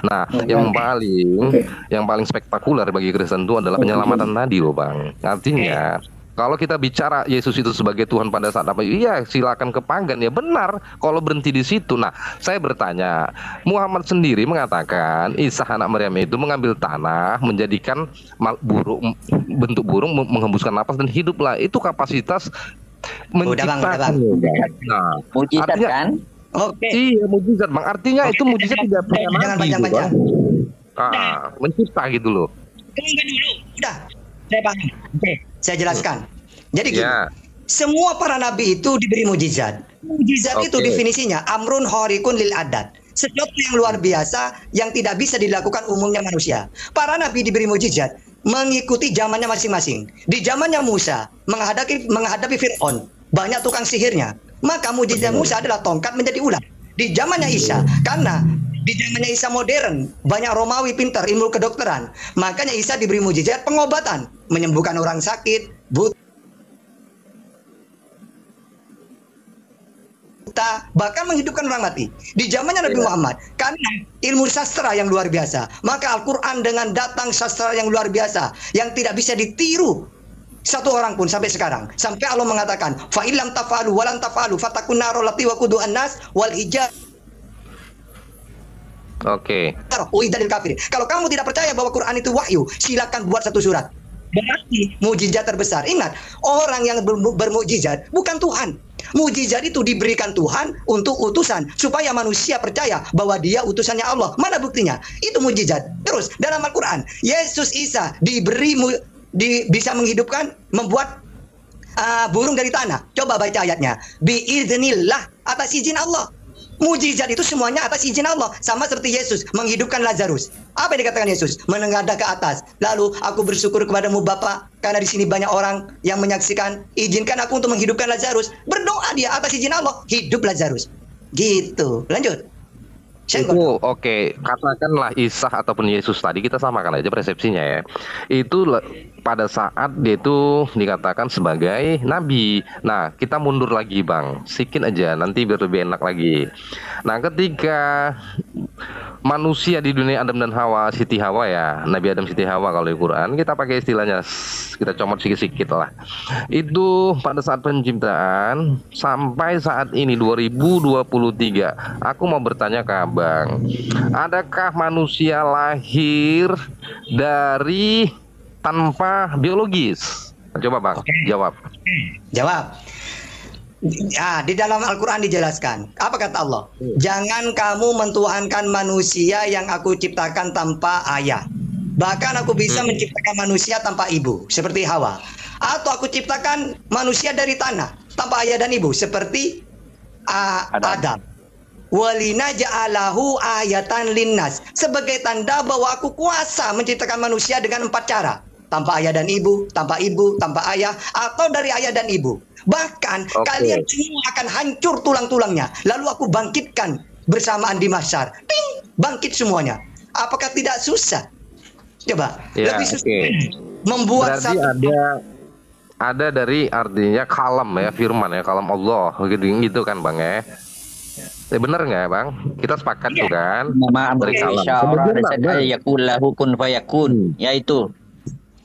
Nah, yang paling spektakuler bagi Kristen itu adalah penyelamatan tadi loh, Bang. Artinya, kalau kita bicara Yesus itu sebagai Tuhan pada saat apa? Iya, silakan ke pagan ya benar. Kalau berhenti di situ, nah saya bertanya, Muhammad sendiri mengatakan Isa anak Maryam itu mengambil tanah, menjadikan burung bentuk burung menghembuskan napas dan hiduplah. Itu kapasitas menciptakan. Nah, mujizat artinya kan? Oke. Iya, mujizat, Bang. Artinya itu mujizat tidak punya Jangan nabi, panjang-panjang. mencipta gitu loh. Tunggu dulu. Udah. Saya paham. Oke, saya jelaskan. Jadi gini. Ya. Semua para nabi itu diberi mujizat. Mujizat itu Oke. definisinya amrun khariqun lil adat. Sesuatu yang luar biasa yang tidak bisa dilakukan umumnya manusia. Para nabi diberi mujizat mengikuti zamannya masing-masing. Di zamannya Musa menghadapi Fir'aun, banyak tukang sihirnya. Maka mujizat Musa adalah tongkat menjadi ular. Di zamannya Isa, karena di zamannya Isa modern, banyak Romawi pintar ilmu kedokteran. Makanya Isa diberi mujizat pengobatan, menyembuhkan orang sakit, buta, bahkan menghidupkan orang mati. Di zamannya Nabi Muhammad, karena ilmu sastra yang luar biasa, maka Al-Quran dengan datang sastra yang luar biasa, yang tidak bisa ditiru satu orang pun sampai sekarang. Sampai Allah mengatakan, fa illam tafalu walan tafalu fatakun narul lati waquduhan nas wal hijar. Oke. Uidadil kafir. Kalau kamu tidak percaya bahwa Quran itu wahyu, silakan buat satu surat. Berarti mujizat terbesar. Ingat, orang yang bermujizat bukan Tuhan. Mujizat itu diberikan Tuhan untuk utusan supaya manusia percaya bahwa dia utusannya Allah. Mana buktinya? Itu mujizat. Terus dalam Al-Quran, Yesus Isa bisa menghidupkan, membuat burung dari tanah. Coba baca ayatnya. Biiznillah, atas izin Allah. Mujizat itu semuanya atas izin Allah. Sama seperti Yesus menghidupkan Lazarus. Apa yang dikatakan Yesus? Menengadah ke atas. Lalu aku bersyukur kepadamu Bapa, karena di sini banyak orang yang menyaksikan. Izinkan aku untuk menghidupkan Lazarus. Berdoa dia atas izin Allah. Hidup Lazarus. Gitu. Lanjut. Itu oke, katakanlah Isa ataupun Yesus tadi kita samakan aja persepsinya ya. Itu pada saat dia itu dikatakan sebagai nabi. Nah, kita mundur lagi, Bang. Sikin aja nanti biar lebih enak lagi. Nah, ketika manusia di dunia Adam dan Hawa, Siti Hawa ya, Nabi Adam Siti Hawa kalau di Quran, kita pakai istilahnya, kita comot sedikit-sedikit lah. Itu pada saat penciptaan sampai saat ini 2023, aku mau bertanya ke Abang, adakah manusia lahir dari tanpa biologis? Coba Bang, jawab. Jawab. Ya, di dalam Al-Quran dijelaskan. Apa kata Allah? Jangan kamu mentuhankan manusia yang aku ciptakan tanpa ayah. Bahkan aku bisa menciptakan manusia tanpa ibu, seperti Hawa. Atau aku ciptakan manusia dari tanah, tanpa ayah dan ibu, seperti Adam. Walina ja'alahu ayatan linnas, sebagai tanda bahwa aku kuasa menciptakan manusia dengan 4 cara. Tanpa ayah dan ibu, tanpa ayah, atau dari ayah dan ibu. Bahkan kalian semua akan hancur tulang-tulangnya. Lalu aku bangkitkan bersamaan di mahsyar. Ting, bangkit semuanya. Apakah tidak susah? Coba, ya, lebih susah membuat berarti ada dari artinya kalam ya, firman ya, kalam Allah gitu kan Bang ya. Bener nggak Bang? Kita sepakat tuh kan? Dari kalam. Yakullahu kun fayakun, yaitu.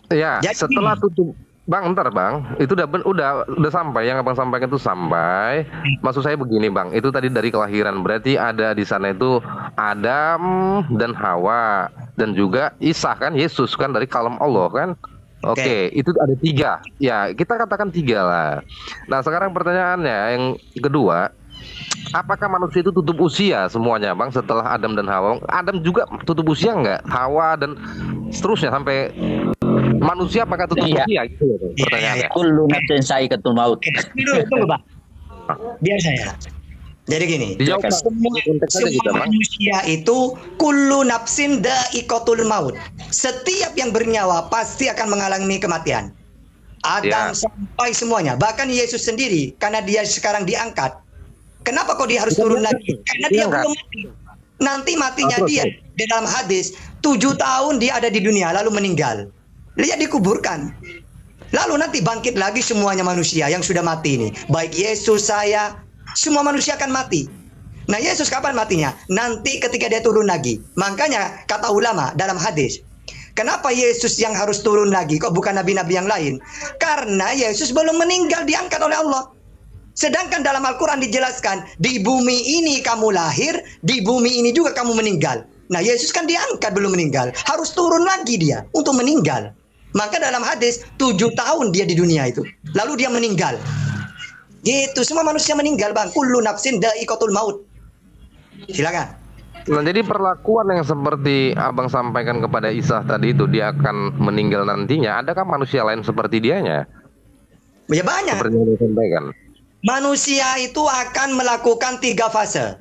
Ya, setelah tutup Bang, ntar Bang, itu udah sampai yang Abang sampaikan itu sampai. Maksud saya begini Bang, itu tadi dari kelahiran, berarti ada di sana itu Adam dan Hawa dan juga Isa kan, Yesus kan dari kalam Allah kan. Oke, itu ada 3. Ya, kita katakan 3 lah. Nah, sekarang pertanyaannya yang kedua, apakah manusia itu tutup usia semuanya Bang setelah Adam dan Hawa? Adam juga tutup usia nggak? Hawa dan seterusnya sampai manusia apakah tutup usia gitu pertanyaannya? Kullu nafsin sa'iqatul maut. Tunggu Bang. Biar saya. Jadi gini, semua manusia itu kullu nafsin da'iqatul maut. Setiap yang bernyawa pasti akan mengalami kematian. Adam sampai semuanya, bahkan Yesus sendiri, karena dia sekarang diangkat. Kenapa kok dia harus turun lagi? Karena dia belum mati. Nanti matinya dia di dalam hadis 7 tahun dia ada di dunia lalu meninggal. Dia dikuburkan. Lalu nanti bangkit lagi semuanya manusia yang sudah mati ini. Baik Yesus, saya, semua manusia akan mati. Nah, Yesus kapan matinya? Nanti ketika dia turun lagi. Makanya kata ulama dalam hadis, kenapa Yesus yang harus turun lagi? Kok bukan nabi-nabi yang lain? Karena Yesus belum meninggal, diangkat oleh Allah. Sedangkan dalam Al-Quran dijelaskan, di bumi ini kamu lahir, di bumi ini juga kamu meninggal. Nah, Yesus kan diangkat belum meninggal. Harus turun lagi dia untuk meninggal. Maka dalam hadis 7 tahun dia di dunia itu. Lalu dia meninggal. Gitu, semua manusia meninggal, Bang. Kullu nafsin dha'iqatul maut. Silakan. Nah, jadi perlakuan yang seperti Abang sampaikan kepada Isa tadi itu, dia akan meninggal nantinya. Adakah manusia lain seperti dianya? Ya banyak. Seperti yang disampaikan. Manusia itu akan melakukan 3 fase.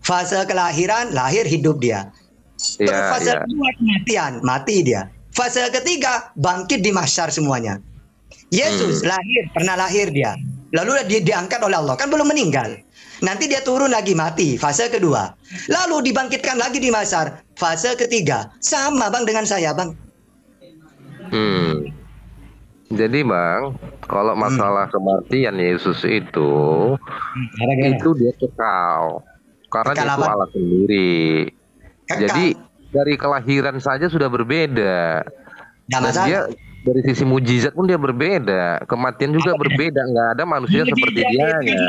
Fase kelahiran, lahir, hidup dia. Terus fase kedua kematian, mati dia. Fase ketiga bangkit di mahsyar semuanya. Yesus pernah lahir dia. Lalu dia diangkat oleh Allah, kan belum meninggal. Nanti dia turun lagi mati, fase kedua. Lalu dibangkitkan lagi di mahsyar, fase ketiga. Sama Bang dengan saya, Bang. Jadi Bang, kalau masalah kematian Yesus itu dia kekal. Karena dia itu Allah sendiri. Jadi dari kelahiran saja sudah berbeda. Dan dia dari sisi mujizat pun dia berbeda. Kematian juga berbeda. Nggak ada manusia seperti dia. Gitu.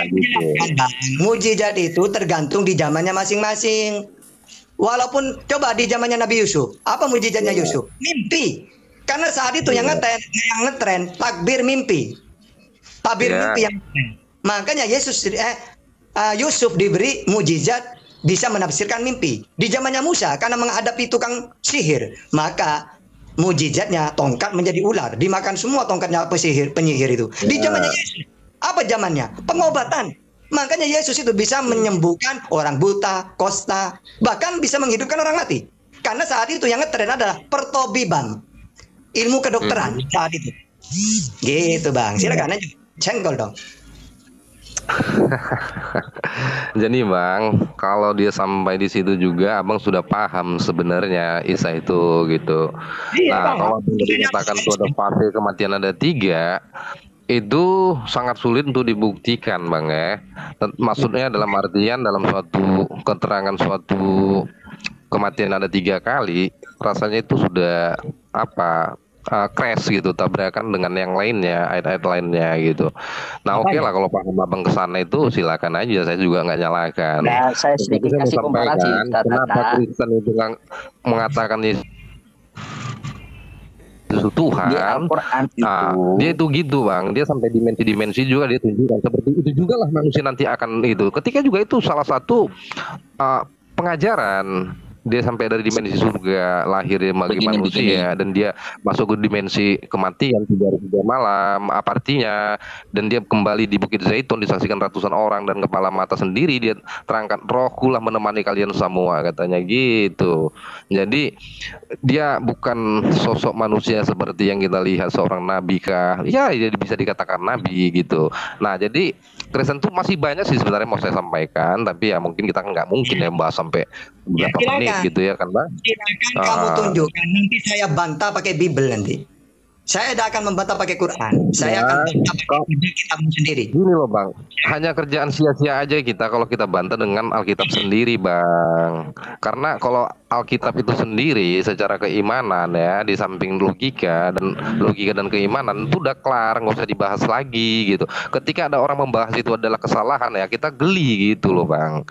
Mujizat itu tergantung di zamannya masing-masing. Walaupun coba di zamannya Nabi Yusuf, apa mujizatnya Yusuf? Mimpi. Karena saat itu yang ngetren takbir mimpi. Takbir mimpi yang ngetren. Makanya Yusuf diberi mujizat bisa menafsirkan mimpi. Di zamannya Musa karena menghadapi tukang sihir, maka mujizatnya tongkat menjadi ular, dimakan semua tongkatnya penyihir itu. Di zamannya Yesus, apa zamannya? Pengobatan. Makanya Yesus itu bisa menyembuhkan orang buta, kosta, bahkan bisa menghidupkan orang mati. Karena saat itu yang ngetren adalah pertobiban, ilmu kedokteran saat itu. Gitu Bang, silakan aja, senggol dong. Jadi Bang, kalau dia sampai di situ juga Abang sudah paham sebenarnya Isa itu gitu. Nah, kalau dikatakan itu ada fase kematian ada 3, itu sangat sulit untuk dibuktikan Bang ya. Maksudnya dalam artian dalam suatu keterangan suatu kematian ada 3 kali, rasanya itu sudah crash gitu, tabrakan dengan yang lainnya, ayat-ayat lainnya gitu. Nah oke lah kalau paham Abang kesana itu silakan aja, saya juga nggak nyalakan. Nah, saya sedikit kasih komparasi. Kenapa Kristen itu mengatakan Yesus Tuhan? Di Al-Quran dia itu gitu Bang, dia sampai dimensi-dimensi juga dia tunjukkan seperti itu juga lah manusia nanti akan itu. Ketika juga itu salah satu pengajaran. Dia sampai dari dimensi surga, lahir bagi manusia, dan dia masuk ke dimensi kematian 3 hari 3 malam. Apa artinya? Dan dia kembali di Bukit Zaitun disaksikan ratusan orang, dan kepala mata sendiri dia terangkat, Rohku lah menemani kalian semua, katanya gitu. Jadi dia bukan sosok manusia seperti yang kita lihat seorang nabi kah? Ya, jadi bisa dikatakan nabi gitu. Nah, jadi Kristen tuh masih banyak sih sebenarnya mau saya sampaikan, tapi ya mungkin kita nggak mungkin ya bahas sampai berapa menit gitu ya kan Bang. Silakan kamu tunjukkan, nanti saya bantah pakai Bible nanti. Saya tidak akan membantah pakai Quran. Saya akan bantah pakai kitabmu sendiri. Gini loh Bang, hanya kerjaan sia-sia aja kita kalau kita bantah dengan Alkitab sendiri Bang. Karena kalau Alkitab itu sendiri secara keimanan ya, di samping logika dan keimanan itu udah kelar, nggak usah dibahas lagi gitu. Ketika ada orang membahas itu adalah kesalahan ya, kita geli gitu loh Bang.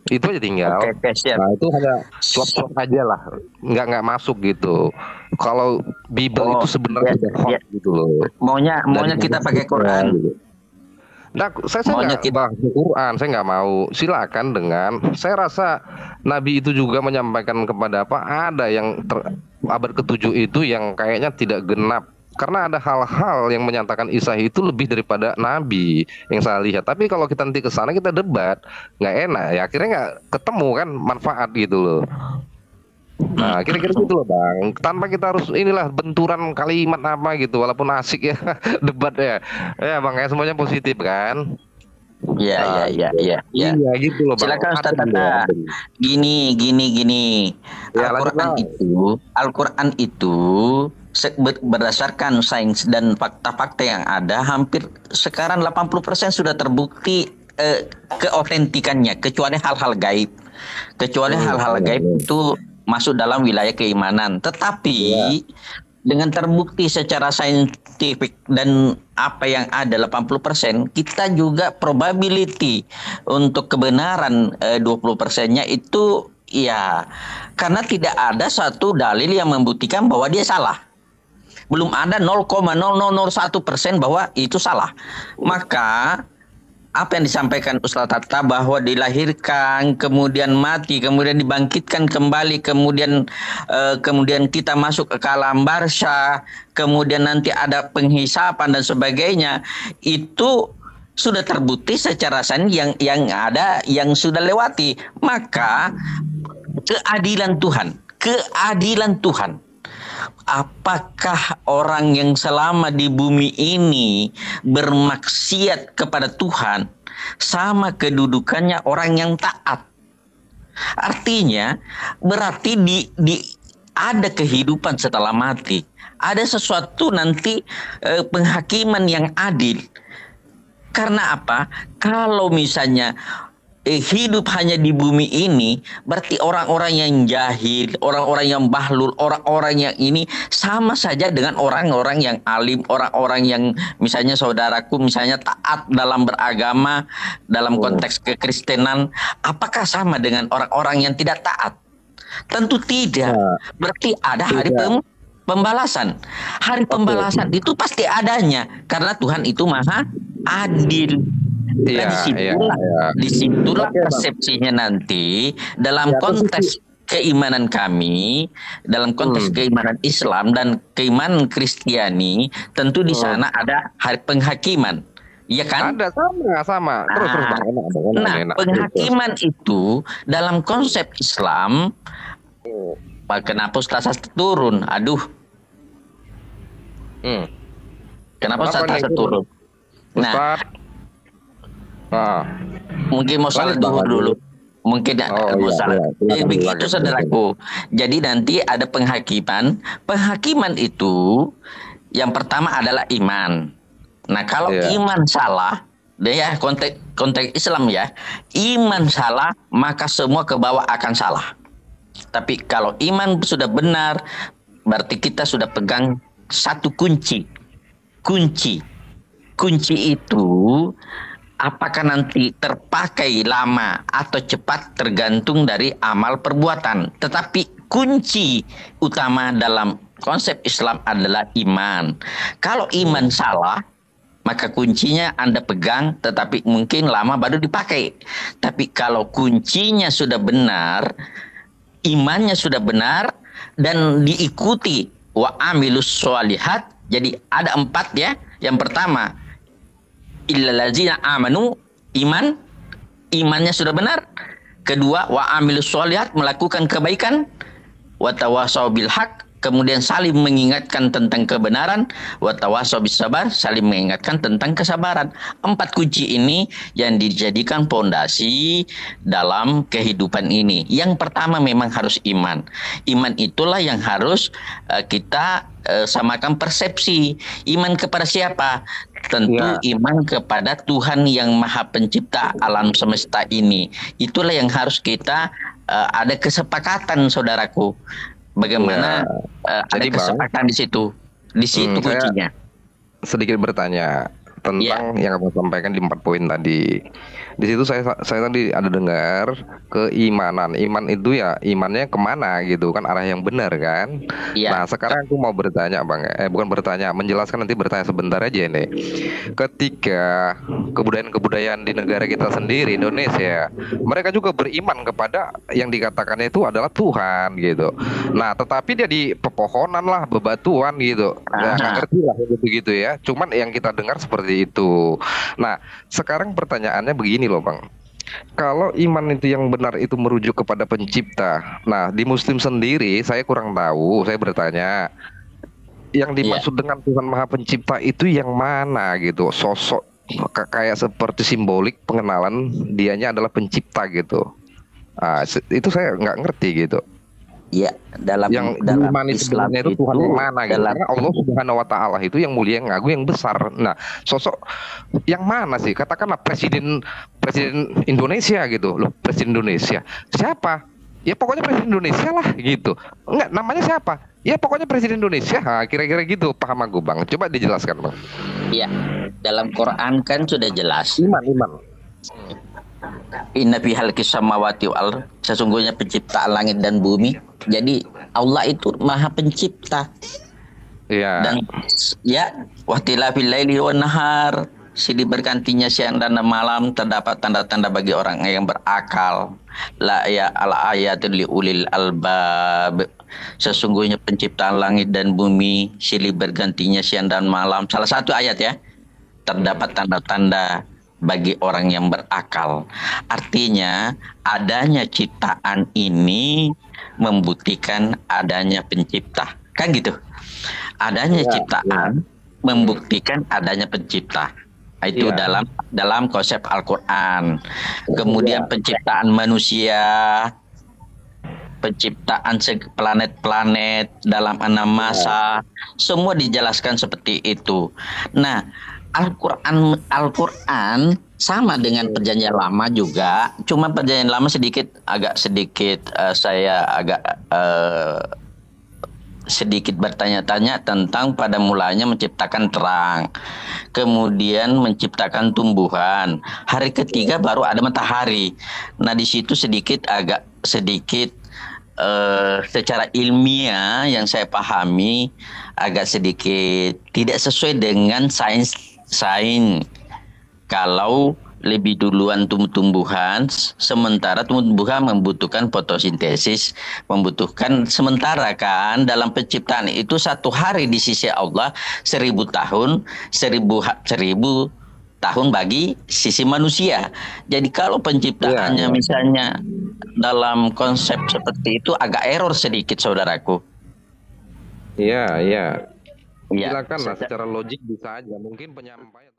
Itu aja tinggal. Nah itu hanya slop aja lah, nggak masuk gitu. Kalau Bible itu sebenarnya sudah hot gitu loh. Maunya kita pakai Quran. Gitu. Nah, saya nggak bahas Quran, saya nggak mau. Silakan dengan. Saya rasa Nabi itu juga menyampaikan kepada ada yang abad ke-7 itu yang kayaknya tidak genap. Karena ada hal-hal yang menyatakan Isa itu lebih daripada Nabi yang saya lihat. Tapi kalau kita nanti ke sana kita debat, nggak enak ya. Akhirnya nggak ketemu kan manfaat gitu loh. Nah kira-kira gitu loh Bang. Tanpa kita harus benturan kalimat apa gitu. Walaupun asik ya debat ya. Ya Bang ya, semuanya positif kan. Iya gitu loh Bang. Silakan Ustaz Tata. Gini. Ya, Al-Quran itu berdasarkan sains dan fakta-fakta yang ada, hampir sekarang 80% sudah terbukti keotentikannya, kecuali hal-hal gaib. Kecuali hal-hal gaib itu masuk dalam wilayah keimanan. Tetapi dengan terbukti secara saintifik dan apa yang ada 80%, kita juga probability untuk kebenaran 20%-nya itu ya karena tidak ada satu dalil yang membuktikan bahwa dia salah. Belum ada 0,0001% bahwa itu salah. Maka apa yang disampaikan Ustaz Hatta bahwa dilahirkan, kemudian mati, kemudian dibangkitkan kembali, kemudian kita masuk ke alam barzah, kemudian nanti ada penghisapan dan sebagainya, itu sudah terbukti secara sains yang ada yang sudah lewati. Maka keadilan Tuhan. Apakah orang yang selama di bumi ini bermaksiat kepada Tuhan sama kedudukannya orang yang taat? Artinya berarti ada kehidupan setelah mati. Ada sesuatu nanti penghakiman yang adil. Karena apa? Kalau misalnya hidup hanya di bumi ini, berarti orang-orang yang jahil, orang-orang yang bahlul, orang-orang yang ini sama saja dengan orang-orang yang alim, orang-orang yang misalnya saudaraku misalnya taat dalam beragama, dalam konteks kekristenan, apakah sama dengan orang-orang yang tidak taat? Tentu tidak. Berarti ada hari pembalasan. Hari pembalasan itu pasti adanya karena Tuhan itu maha adil. Disitulah persepsinya nanti dalam konteks keimanan kami, dalam konteks keimanan Islam dan keimanan Kristiani, tentu di sana ada hari penghakiman, ya kan? Ada sama. Terus enak. Penghakiman itu dalam konsep Islam, kenapa Ustaz turun? Aduh, kenapa Ustaz turun? Nah, mungkin mau salat dulu. Mungkin mau salat. Begitu saudaraku. Jadi nanti ada penghakiman. Penghakiman itu yang pertama adalah iman. Nah, kalau iman salah, ya konteks Islam ya, iman salah maka semua ke bawah akan salah. Tapi kalau iman sudah benar, berarti kita sudah pegang satu kunci. Kunci itu apakah nanti terpakai lama atau cepat tergantung dari amal perbuatan. Tetapi kunci utama dalam konsep Islam adalah iman. Kalau iman salah, maka kuncinya Anda pegang tetapi mungkin lama baru dipakai. Tapi kalau kuncinya sudah benar, imannya sudah benar dan diikuti wa amilus sholihat. Jadi ada 4 ya. Yang pertama, illallazina amanu, imannya sudah benar. Kedua, wa amilus sholihat, melakukan kebaikan. Wa tawasau bil haq, kemudian saling mengingatkan tentang kebenaran. Wa tawasau bis sabar, saling mengingatkan tentang kesabaran. 4 kunci ini yang dijadikan pondasi dalam kehidupan ini. Yang pertama memang harus iman. Iman itulah yang harus kita samakan persepsi. Iman kepada siapa? Tentu iman kepada Tuhan yang Maha Pencipta alam semesta ini. Itulah yang harus kita ada kesepakatan, saudaraku. Bagaimana ada kesepakatan di situ. Di situ kuncinya. Sedikit bertanya tentang yang kamu sampaikan di 4 poin tadi. Di situ saya tadi ada dengar keimanan. Iman itu ya imannya kemana gitu kan, arah yang benar kan. Nah sekarang aku mau bertanya Bang, bukan bertanya, menjelaskan, nanti bertanya sebentar aja nih. Ketika kebudayaan-kebudayaan di negara kita sendiri Indonesia, mereka juga beriman kepada yang dikatakannya itu adalah Tuhan gitu. Nah tetapi dia di pepohonan lah, bebatuan gitu. Nggak ngerti lah begitu ya. Cuman yang kita dengar seperti itu. Nah sekarang pertanyaannya begini loh Bang, kalau iman itu yang benar itu merujuk kepada pencipta. Nah di Muslim sendiri saya kurang tahu, saya bertanya yang dimaksud dengan Tuhan Maha Pencipta itu yang mana gitu, sosok kayak seperti simbolik pengenalan dianya adalah pencipta gitu. Itu saya nggak ngerti gitu. Ya, Yang dalam diimani Islam sebenarnya itu Tuhan yang mana gitu. dalam Karena Allah Subhanahu wa taala itu yang mulia, yang agung, yang besar. Nah, sosok yang mana sih? Katakanlah presiden presiden Indonesia gitu. Loh, presiden Indonesia. Siapa? Ya pokoknya presiden Indonesia lah gitu. Enggak, namanya siapa? Ya pokoknya presiden Indonesia. Nah, kira-kira gitu paham aku, Bang. Coba dijelaskan, Bang. ya dalam Quran kan sudah jelas. Iman. Inna fi halqis samawati wal sesungguhnya penciptaan langit dan bumi. Jadi Allah itu Maha Pencipta. Iya. Dan ya wahtilafil laili wan nahar, silih bergantinya siang dan malam terdapat tanda-tanda bagi orang yang berakal. La ya al ayatul liulil albab. Sesungguhnya penciptaan langit dan bumi silih bergantinya siang dan malam. Salah satu ayat ya. Terdapat tanda-tanda bagi orang yang berakal. Artinya adanya ciptaan ini membuktikan adanya pencipta. Kan gitu. Adanya ciptaan membuktikan adanya pencipta. Itu dalam konsep Al-Qur'an. Kemudian penciptaan manusia, penciptaan planet-planet dalam 6 masa, semua dijelaskan seperti itu. Nah, Al-Quran sama dengan perjanjian lama juga, cuma perjanjian lama agak sedikit saya agak sedikit bertanya-tanya tentang pada mulanya menciptakan terang, kemudian menciptakan tumbuhan, hari ketiga baru ada matahari. Nah di situ agak sedikit secara ilmiah yang saya pahami agak sedikit tidak sesuai dengan sains. Kalau lebih duluan tumbuhan, sementara tumbuhan membutuhkan fotosintesis, membutuhkan sementara kan dalam penciptaan itu 1 hari di sisi Allah 1000 tahun, 1000 tahun bagi sisi manusia. Jadi kalau penciptaannya misalnya dalam konsep seperti itu agak error sedikit, saudaraku. Iya. Ya, Silakan lah secara logik bisa aja. Mungkin penyampaian